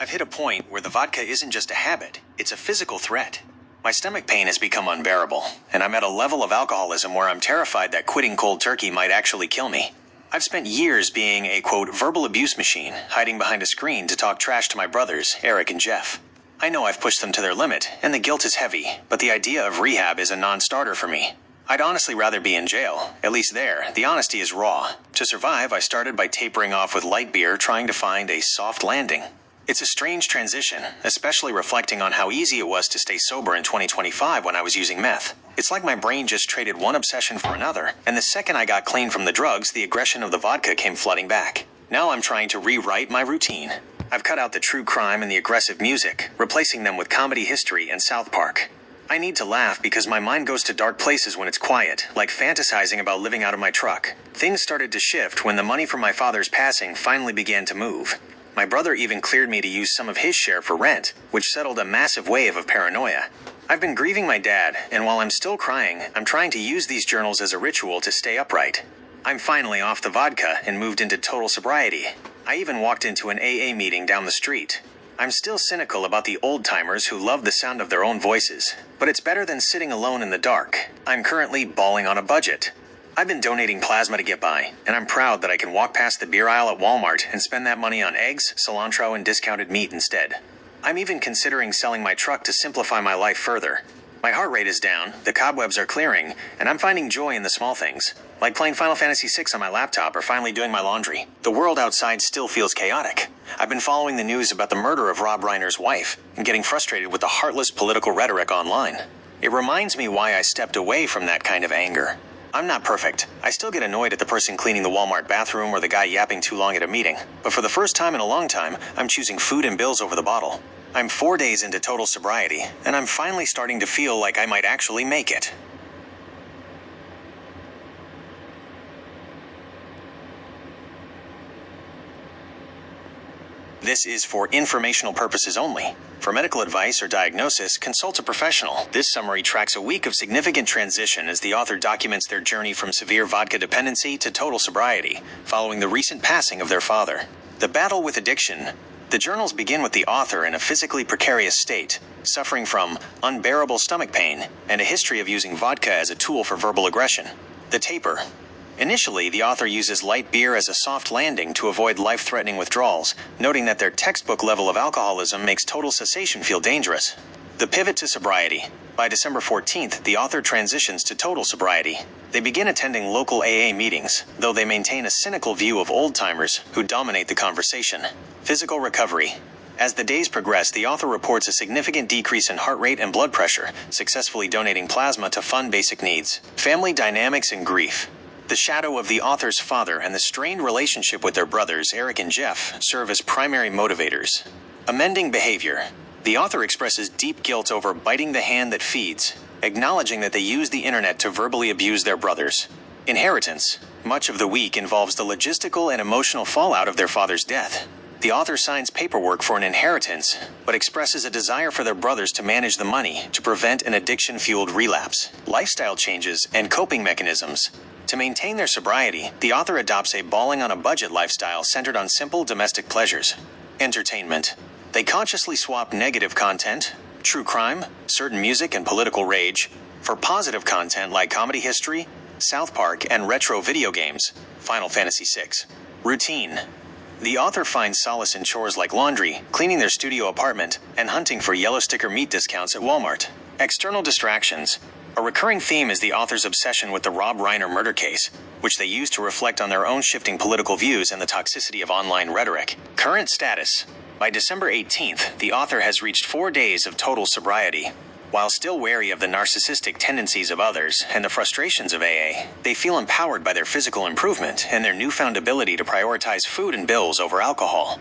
I've hit a point where the vodka isn't just a habit, it's a physical threat. My stomach pain has become unbearable, and I'm at a level of alcoholism where I'm terrified that quitting cold turkey might actually kill me. I've spent years being a, quote, verbal abuse machine, hiding behind a screen to talk trash to my brothers, Eric and Jeff. I know I've pushed them to their limit, and the guilt is heavy, but the idea of rehab is a non-starter for me. I'd honestly rather be in jail. At least there, the honesty is raw. To survive, I started by tapering off with light beer, trying to find a soft landing. It's a strange transition, especially reflecting on how easy it was to stay sober in 2025 when I was using meth. It's like my brain just traded one obsession for another, and the second I got clean from the drugs, the aggression of the vodka came flooding back. Now I'm trying to rewrite my routine. I've cut out the true crime and the aggressive music, replacing them with comedy history and South Park. I need to laugh because my mind goes to dark places when it's quiet, like fantasizing about living out of my truck. Things started to shift when the money from my father's passing finally began to move. My brother even cleared me to use some of his share for rent, which settled a massive wave of paranoia. I've been grieving my dad, and while I'm still crying, I'm trying to use these journals as a ritual to stay upright. I'm finally off the vodka and moved into total sobriety. I even walked into an AA meeting down the street. I'm still cynical about the old-timers who love the sound of their own voices, but it's better than sitting alone in the dark. I'm currently balling on a budget. I've been donating plasma to get by, and I'm proud that I can walk past the beer aisle at Walmart and spend that money on eggs, cilantro, and discounted meat instead. I'm even considering selling my truck to simplify my life further. My heart rate is down, the cobwebs are clearing, and I'm finding joy in the small things, like playing Final Fantasy VI on my laptop or finally doing my laundry. The world outside still feels chaotic. I've been following the news about the murder of Rob Reiner's wife and getting frustrated with the heartless political rhetoric online. It reminds me why I stepped away from that kind of anger. I'm not perfect. I still get annoyed at the person cleaning the Walmart bathroom or the guy yapping too long at a meeting. But for the first time in a long time, I'm choosing food and bills over the bottle. I'm 4 days into total sobriety, and I'm finally starting to feel like I might actually make it. This is for informational purposes only. For medical advice or diagnosis, consult a professional. This summary tracks a week of significant transition as the author documents their journey from severe vodka dependency to total sobriety, following the recent passing of their father. The battle with addiction. The journals begin with the author in a physically precarious state, suffering from unbearable stomach pain and a history of using vodka as a tool for verbal aggression. The taper. Initially, the author uses light beer as a soft landing to avoid life-threatening withdrawals, noting that their textbook level of alcoholism makes total cessation feel dangerous. The pivot to sobriety. By December 14th, the author transitions to total sobriety. They begin attending local AA meetings, though they maintain a cynical view of old-timers who dominate the conversation. Physical recovery. As the days progress, the author reports a significant decrease in heart rate and blood pressure, successfully donating plasma to fund basic needs. Family dynamics and grief. The shadow of the author's father and the strained relationship with their brothers, Eric and Jeff, serve as primary motivators. Amending behavior. The author expresses deep guilt over biting the hand that feeds, acknowledging that they use the internet to verbally abuse their brothers. Inheritance. Much of the week involves the logistical and emotional fallout of their father's death. The author signs paperwork for an inheritance, but expresses a desire for their brothers to manage the money to prevent an addiction-fueled relapse. Lifestyle changes and coping mechanisms. To maintain their sobriety, the author adopts a balling on a budget lifestyle centered on simple domestic pleasures. Entertainment. They consciously swap negative content, true crime, certain music and political rage, for positive content like comedy history, South Park, and retro video games, Final Fantasy VI. Routine. The author finds solace in chores like laundry, cleaning their studio apartment, and hunting for yellow sticker meat discounts at Walmart. External distractions. A recurring theme is the author's obsession with the Rob Reiner murder case, which they use to reflect on their own shifting political views and the toxicity of online rhetoric. Current status. By December 18th, the author has reached 4 days of total sobriety. While still wary of the narcissistic tendencies of others and the frustrations of AA, they feel empowered by their physical improvement and their newfound ability to prioritize food and bills over alcohol.